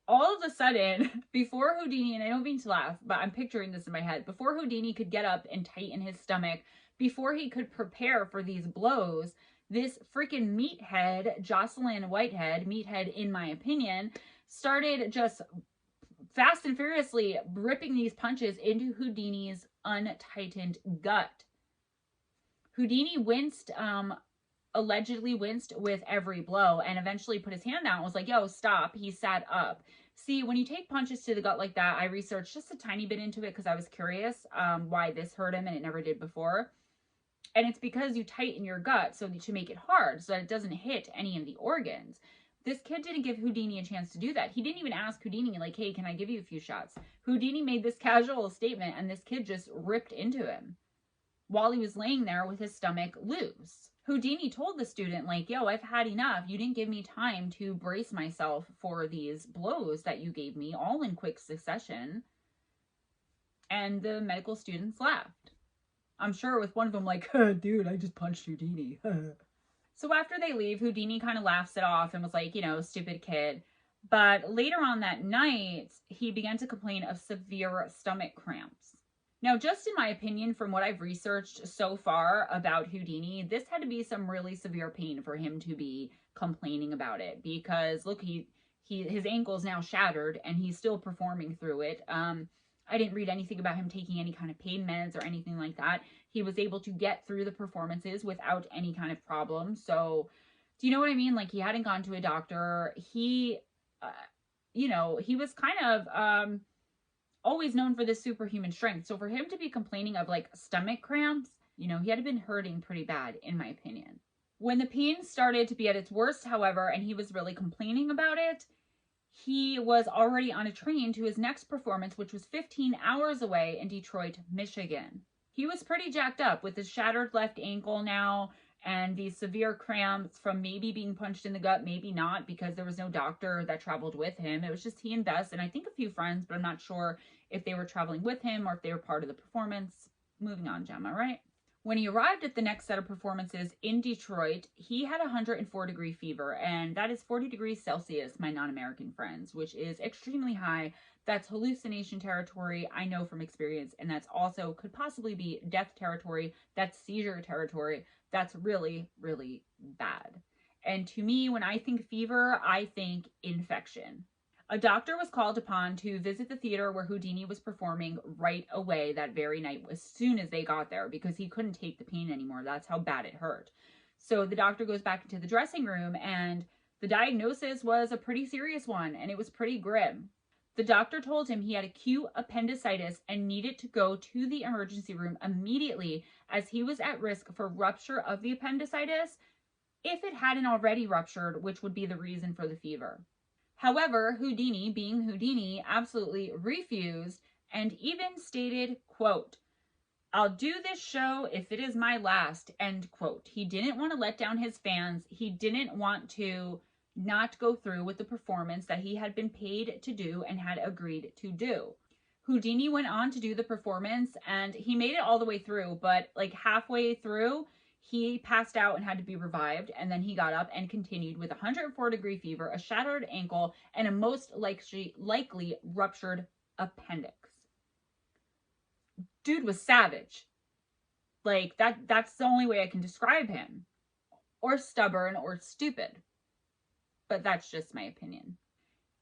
All of a sudden, before Houdini, and I don't mean to laugh, but I'm picturing this in my head, before Houdini could get up and tighten his stomach, before he could prepare for these blows, this freaking meathead, Jocelyn Whitehead, meathead in my opinion, started just fast and furiously ripping these punches into Houdini's untightened gut. Houdini winced, allegedly winced with every blow, and eventually put his hand down and was like, yo, stop. He sat up. See, when you take punches to the gut like that, I researched just a tiny bit into it because I was curious why this hurt him and it never did before. And it's because you tighten your gut so to make it hard so that it doesn't hit any of the organs. This kid didn't give Houdini a chance to do that. He didn't even ask Houdini, like, hey, can I give you a few shots? Houdini made this casual statement, and this kid just ripped into him while he was laying there with his stomach loose. Houdini told the student, like, yo, I've had enough. You didn't give me time to brace myself for these blows that you gave me, all in quick succession. And the medical students laughed. I'm sure with one of them like, dude, I just punched Houdini. So after they leave, Houdini kind of laughs it off and was like, stupid kid. But later on that night, he began to complain of severe stomach cramps. Now, just in my opinion, from what I've researched so far about Houdini, this had to be some really severe pain for him to be complaining about it. Because, look, his ankle's now shattered, and he's still performing through it. I didn't read anything about him taking any kind of pain meds or anything like that. He was able to get through the performances without any kind of problem. So, do you know what I mean? Like, he hadn't gone to a doctor. He was kind of always known for this superhuman strength. So for him to be complaining of like stomach cramps, he had been hurting pretty bad, in my opinion. When the pain started to be at its worst, however, and he was really complaining about it, he was already on a train to his next performance, which was 15 hours away in Detroit, Michigan. He was pretty jacked up with his shattered left ankle now and these severe cramps from maybe being punched in the gut, maybe not, because there was no doctor that traveled with him. It was just he and Bess and I think a few friends, but I'm not sure if they were traveling with him or if they were part of the performance. Moving on, Gemma, right? When he arrived at the next set of performances in Detroit, he had 104-degree fever, and that is 40 degrees Celsius, my non-American friends, which is extremely high. That's hallucination territory, I know from experience, and that's also could possibly be death territory. That's seizure territory. That's really, really bad. And to me, when I think fever, I think infection. A doctor was called upon to visit the theater where Houdini was performing right away that very night, as soon as they got there, because he couldn't take the pain anymore. That's how bad it hurt. So the doctor goes back into the dressing room, and the diagnosis was a pretty serious one, and it was pretty grim. The doctor told him he had acute appendicitis and needed to go to the emergency room immediately, as he was at risk for rupture of the appendicitis if it hadn't already ruptured, which would be the reason for the fever. However, Houdini, being Houdini, absolutely refused and even stated, quote, "I'll do this show if it is my last," end quote. He didn't want to let down his fans. He didn't want to not go through with the performance that he had been paid to do and had agreed to do. Houdini went on to do the performance, and he made it all the way through, but like halfway through, he passed out and had to be revived, and then he got up and continued with 104-degree fever, a shattered ankle, and a most likely ruptured appendix. Dude was savage. Like, that's the only way I can describe him. Or stubborn or stupid. But that's just my opinion.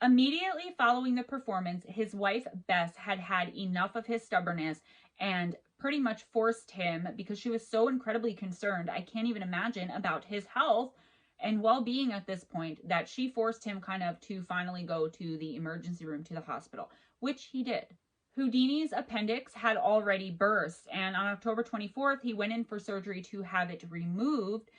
Immediately following the performance, his wife, Bess, had had enough of his stubbornness and pretty much forced him, because she was so incredibly concerned, I can't even imagine, about his health and well-being at this point, that she forced him kind of to finally go to the emergency room, to the hospital, which he did. Houdini's appendix had already burst, and on October 24th, he went in for surgery to have it removed.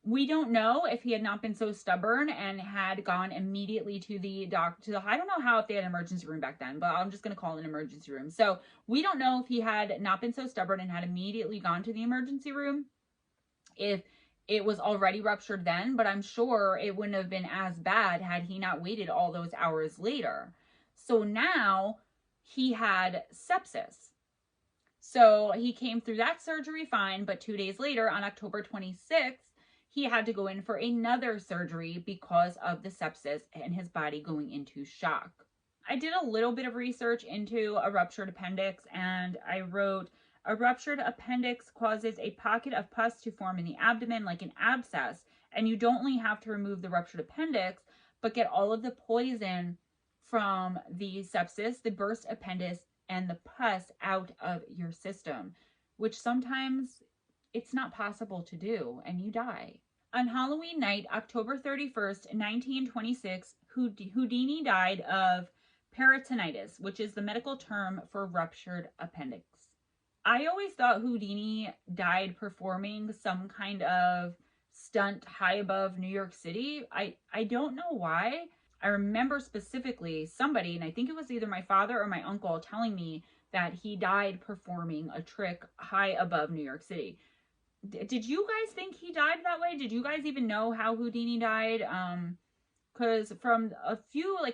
We don't know if he had not been so stubborn and had gone immediately to the doctor. I don't know how, if they had an emergency room back then, but I'm just going to call it an emergency room. So we don't know if he had not been so stubborn and had immediately gone to the emergency room, if it was already ruptured then, but I'm sure it wouldn't have been as bad had he not waited all those hours later. So now he had sepsis. So he came through that surgery fine, but 2 days later, on October 26th, he had to go in for another surgery because of the sepsis and his body going into shock. I did a little bit of research into a ruptured appendix, and I wrote, a ruptured appendix causes a pocket of pus to form in the abdomen like an abscess, and you don't only have to remove the ruptured appendix, but get all of the poison from the sepsis, the burst appendix, and the pus out of your system, which sometimes it's not possible to do, and you die. On Halloween night, October 31st, 1926, Houdini died of peritonitis, which is the medical term for ruptured appendix. I always thought Houdini died performing some kind of stunt high above New York City. I don't know why. I remember specifically somebody, and I think it was either my father or my uncle, telling me that he died performing a trick high above New York City. Did you guys think he died that way? Did you guys even know how Houdini died? Because from a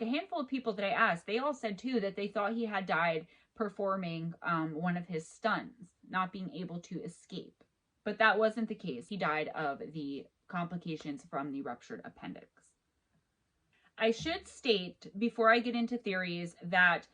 handful of people that I asked, they all said too that they thought he had died performing one of his stunts, not being able to escape. But that wasn't the case. He died of the complications from the ruptured appendix. I should state, before I get into theories, that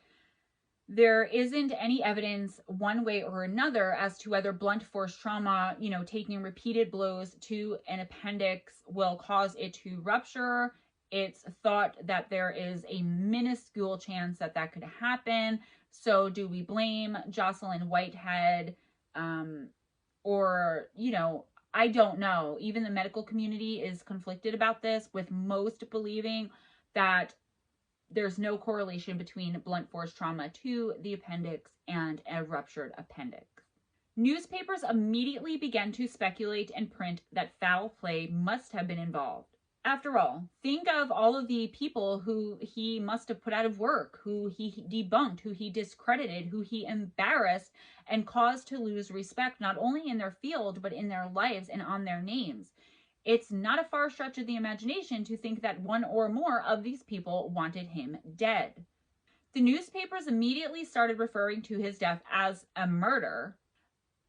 there isn't any evidence one way or another as to whether blunt force trauma, taking repeated blows to an appendix will cause it to rupture. It's thought that there is a minuscule chance that that could happen. So do we blame Jocelyn Whitehead? I don't know. Even the medical community is conflicted about this, with most believing that there's no correlation between blunt force trauma to the appendix and a ruptured appendix. Newspapers immediately began to speculate and print that foul play must have been involved. After all, think of all of the people who he must have put out of work, who he debunked, who he discredited, who he embarrassed and caused to lose respect, not only in their field, but in their lives and on their names. It's not a far stretch of the imagination to think that one or more of these people wanted him dead. The newspapers immediately started referring to his death as a murder,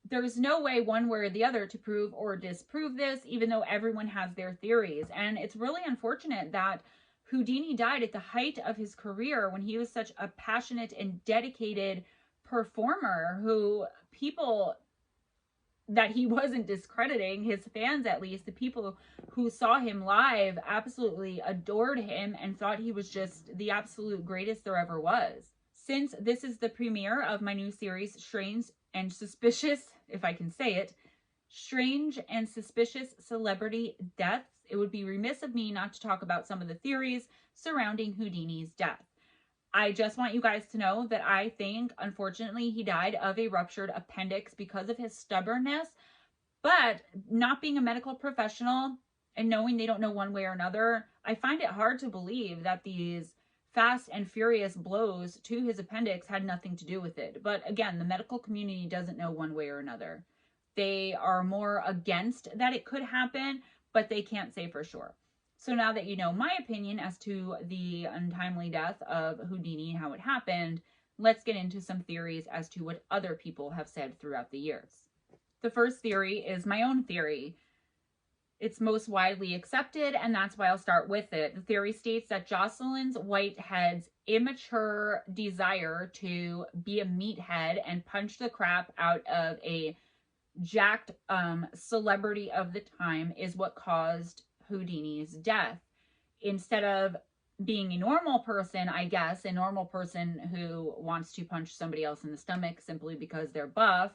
there's no way one way or the other to prove or disprove this, even though everyone has their theories. And it's really unfortunate that Houdini died at the height of his career when he was such a passionate and dedicated performer who people that he wasn't discrediting, his fans at least, the people who saw him live absolutely adored him and thought he was just the absolute greatest there ever was. Since this is the premiere of my new series, Strange and Suspicious, if I can say it, Strange and Suspicious Celebrity Deaths, it would be remiss of me not to talk about some of the theories surrounding Houdini's death. I just want you guys to know that I think, unfortunately, he died of a ruptured appendix because of his stubbornness. But not being a medical professional and knowing they don't know one way or another, I find it hard to believe that these fast and furious blows to his appendix had nothing to do with it. But again, the medical community doesn't know one way or another. They are more against that it could happen, but they can't say for sure. So now that you know my opinion as to the untimely death of Houdini and how it happened, let's get into some theories as to what other people have said throughout the years. The first theory is my own theory. It's most widely accepted, and that's why I'll start with it. The theory states that Jocelyn Whitehead's immature desire to be a meathead and punch the crap out of a jacked celebrity of the time is what caused Houdini's death. Instead of being a normal person, I guess, a normal person who wants to punch somebody else in the stomach simply because they're buff,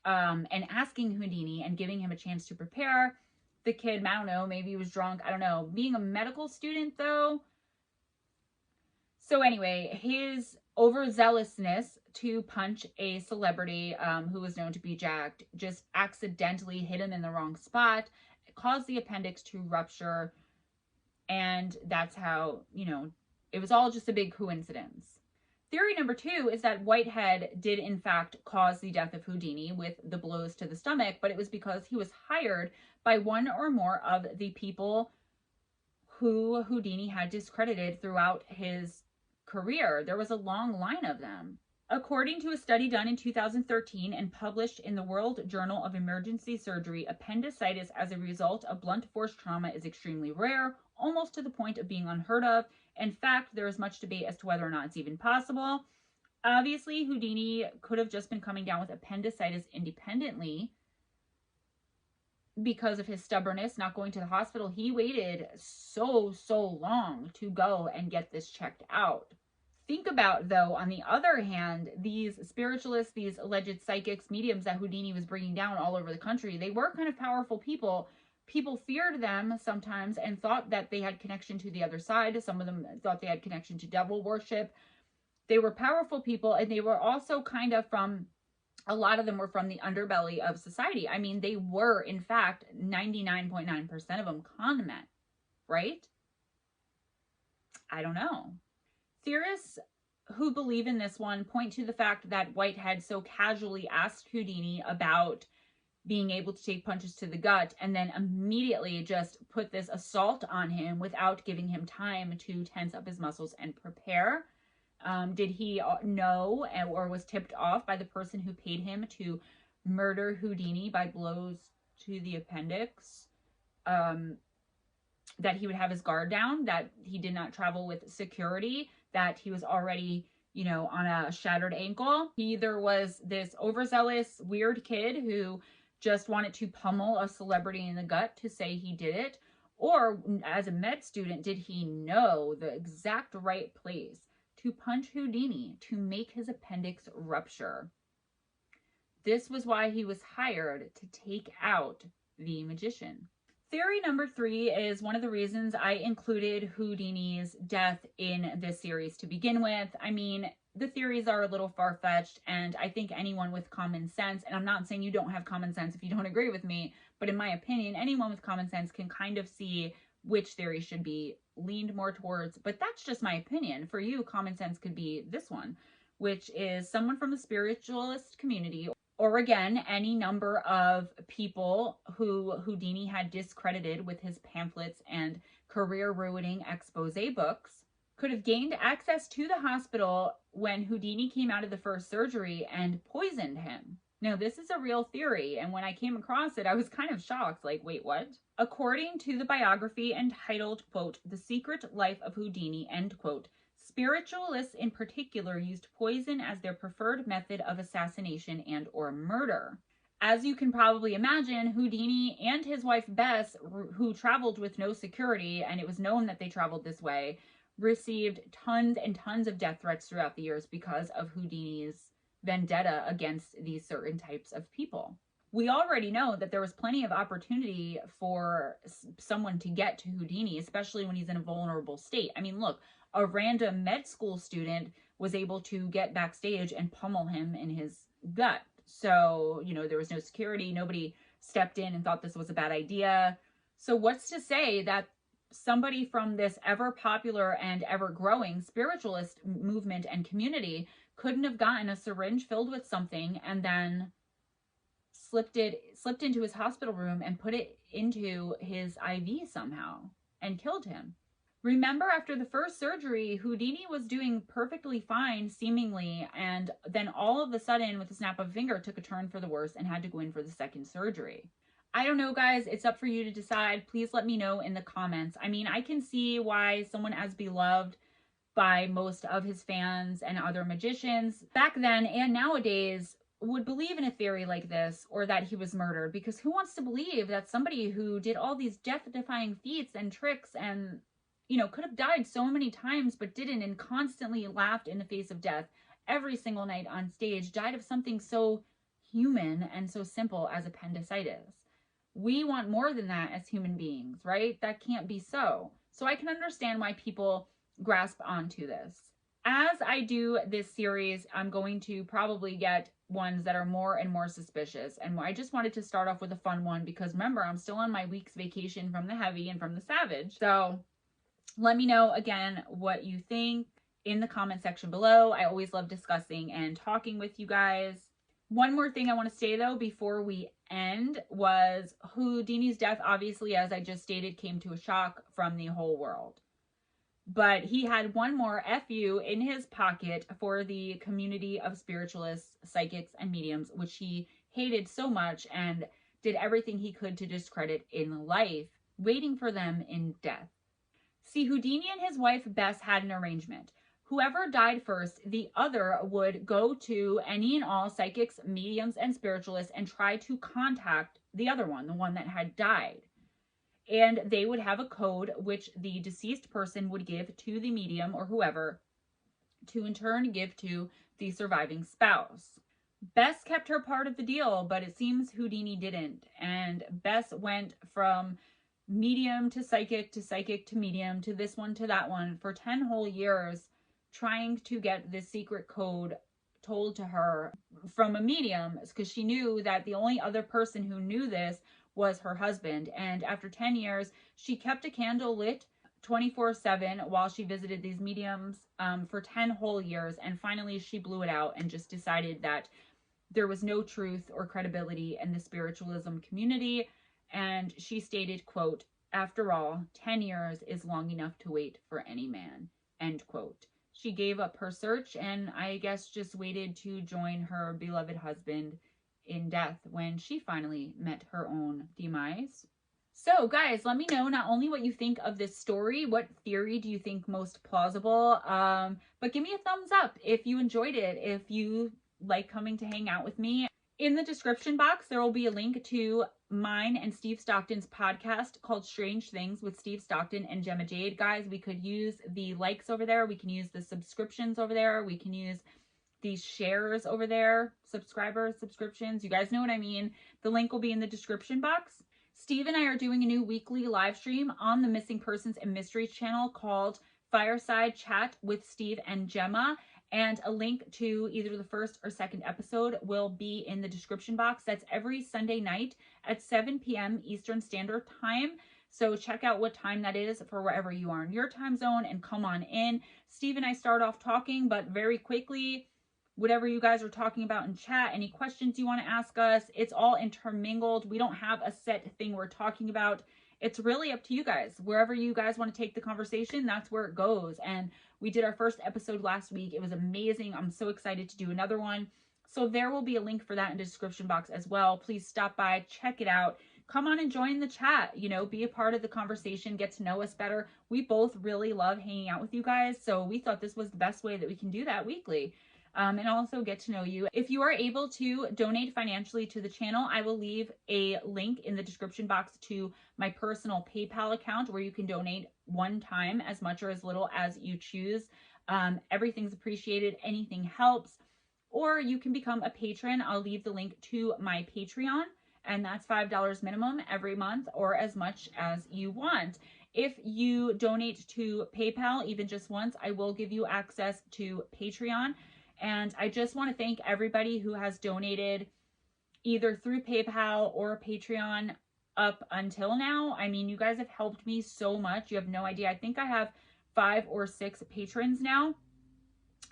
and asking Houdini and giving him a chance to prepare, the kid, I don't know, maybe he was drunk, I don't know. Being a medical student, though. So anyway, his overzealousness to punch a celebrity who was known to be jacked just accidentally hit him in the wrong spot. It caused the appendix to rupture. And that's how, it was all just a big coincidence. Theory number 2 is that Whitehead did in fact cause the death of Houdini with the blows to the stomach, but it was because he was hired by one or more of the people who Houdini had discredited throughout his career. There was a long line of them. According to a study done in 2013 and published in the World Journal of Emergency Surgery, appendicitis as a result of blunt force trauma is extremely rare, almost to the point of being unheard of. In fact, there is much debate as to whether or not it's even possible. Obviously, Houdini could have just been coming down with appendicitis independently because of his stubbornness, not going to the hospital. He waited so long to go and get this checked out. Think about, though, on the other hand, these spiritualists, these alleged psychics, mediums that Houdini was bringing down all over the country, they were kind of powerful people. People feared them sometimes and thought that they had connection to the other side. Some of them thought they had connection to devil worship. They were powerful people, and they were also kind of a lot of them were from the underbelly of society. I mean, they were, in fact, 99.9% of them con men, right? I don't know. Theorists who believe in this one point to the fact that Whitehead so casually asked Houdini about being able to take punches to the gut and then immediately just put this assault on him without giving him time to tense up his muscles and prepare. Did he know or was tipped off by the person who paid him to murder Houdini by blows to the appendix? That he would have his guard down, that he did not travel with security, that he was already, on a shattered ankle. He either was this overzealous, weird kid who just wanted to pummel a celebrity in the gut to say he did it, or as a med student, did he know the exact right place to punch Houdini to make his appendix rupture? This was why he was hired to take out the magician. Theory number 3 is one of the reasons I included Houdini's death in this series to begin with. I mean, the theories are a little far-fetched, and I think anyone with common sense, and I'm not saying you don't have common sense if you don't agree with me, but in my opinion, anyone with common sense can kind of see which theory should be leaned more towards. But that's just my opinion. For you, common sense could be this one, which is someone from the spiritualist community, or again, any number of people who Houdini had discredited with his pamphlets and career-ruining expose books, could have gained access to the hospital when Houdini came out of the first surgery and poisoned him. Now, this is a real theory, and when I came across it, I was kind of shocked, like, wait, what? According to the biography entitled, quote, The Secret Life of Houdini, end quote, spiritualists in particular used poison as their preferred method of assassination and or murder. As you can probably imagine, Houdini and his wife Bess, who traveled with no security, and it was known that they traveled this way, received tons and tons of death threats throughout the years because of Houdini's vendetta against these certain types of people. We already know that there was plenty of opportunity for someone to get to Houdini, especially when he's in a vulnerable state. I mean, look, a random med school student was able to get backstage and pummel him in his gut. So, there was no security. Nobody stepped in and thought this was a bad idea. So what's to say that somebody from this ever popular and ever growing spiritualist movement and community couldn't have gotten a syringe filled with something and then slipped into his hospital room and put it into his IV somehow and killed him? Remember, after the first surgery, Houdini was doing perfectly fine, seemingly, and then all of a sudden, with a snap of a finger, took a turn for the worse and had to go in for the second surgery. I don't know, guys. It's up for you to decide. Please let me know in the comments. I mean, I can see why someone as beloved by most of his fans and other magicians back then and nowadays would believe in a theory like this, or that he was murdered, because who wants to believe that somebody who did all these death-defying feats and tricks and, could have died so many times but didn't, and constantly laughed in the face of death every single night on stage, died of something so human and so simple as appendicitis? We want more than that as human beings, right? That can't be so. So I can understand why people grasp onto this. As I do this series, I'm going to probably get ones that are more and more suspicious. And I just wanted to start off with a fun one because remember, I'm still on my week's vacation from the heavy and from the savage. So let me know again what you think in the comment section below. I always love discussing and talking with you guys. One more thing I want to say though before we end was Houdini's death, obviously, as I just stated, came to a shock from the whole world. But he had one more FU in his pocket for the community of spiritualists, psychics, and mediums, which he hated so much and did everything he could to discredit in life, waiting for them in death. See, Houdini and his wife Bess had an arrangement. Whoever died first, the other would go to any and all psychics, mediums, and spiritualists and try to contact the other one, the one that had died. And they would have a code which the deceased person would give to the medium or whoever to in turn give to the surviving spouse. Bess kept her part of the deal, but it seems Houdini didn't. And Bess went from medium to psychic to medium to this one to that one for 10 whole years, trying to get this secret code told to her from a medium, because she knew that the only other person who knew this was her husband. And after 10 years, she kept a candle lit 24/7 while she visited these mediums for 10 whole years. And finally, she blew it out and just decided that there was no truth or credibility in the spiritualism community. And she stated, quote, "After all, 10 years is long enough to wait for any man," end quote. She gave up her search and I guess just waited to join her beloved husband in death when she finally met her own demise. So guys, let me know not only what you think of this story, what theory do you think most plausible, but give me a thumbs up if you enjoyed it, if you like coming to hang out with me. In the description box, there will be a link to mine and Steve Stockton's podcast called Strange Things with Steve Stockton and Gemma Jade. Guys, we could use the likes over there. We can use the subscriptions over there. We can use these shares over there, subscriptions. You guys know what I mean. The link will be in the description box. Steve and I are doing a new weekly live stream on the Missing Persons and Mysteries channel called Fireside Chat with Steve and Gemma. And a link to either the first or second episode will be in the description box. That's every Sunday night at 7 p.m. Eastern Standard Time. So check out what time that is for wherever you are in your time zone and come on in. Steve and I start off talking, but very quickly, whatever you guys are talking about in chat, any questions you want to ask us, it's all intermingled. We don't have a set thing we're talking about. It's really up to you guys. Wherever you guys want to take the conversation, that's where it goes. And we did our first episode last week. It was amazing. I'm so excited to do another one. So there will be a link for that in the description box as well. Please stop by, check it out. Come on and join the chat, you know, be a part of the conversation, get to know us better. We both really love hanging out with you guys, so we thought this was the best way that we can do that weekly. And also get to know you. If you are able to donate financially to the channel, I will leave a link in the description box to my personal PayPal account where you can donate one time, as much or as little as you choose. Everything's appreciated. Anything helps. Or you can become a patron. I'll leave the link to my Patreon, and that's $5 minimum every month, or as much as you want. If you donate to PayPal, even just once, I will give you access to Patreon. And I just want to thank everybody who has donated either through PayPal or Patreon up until now. I mean, you guys have helped me so much. You have no idea. I think I have 5 or 6 patrons now.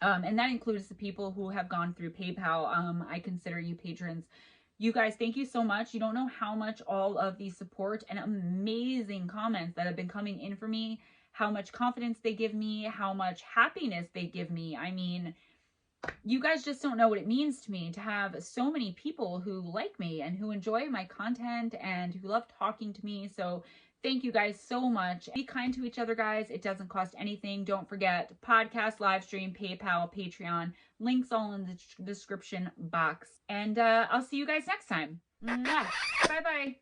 And that includes the people who have gone through PayPal. I consider you patrons. You guys, thank you so much. You don't know how much all of the support and amazing comments that have been coming in for me, how much confidence they give me, how much happiness they give me. I mean, you guys just don't know what it means to me to have so many people who like me and who enjoy my content and who love talking to me. So thank you guys so much. Be kind to each other, guys. It doesn't cost anything. Don't forget podcast, live stream, PayPal, Patreon, links all in the description box. And I'll see you guys next time. Bye-bye.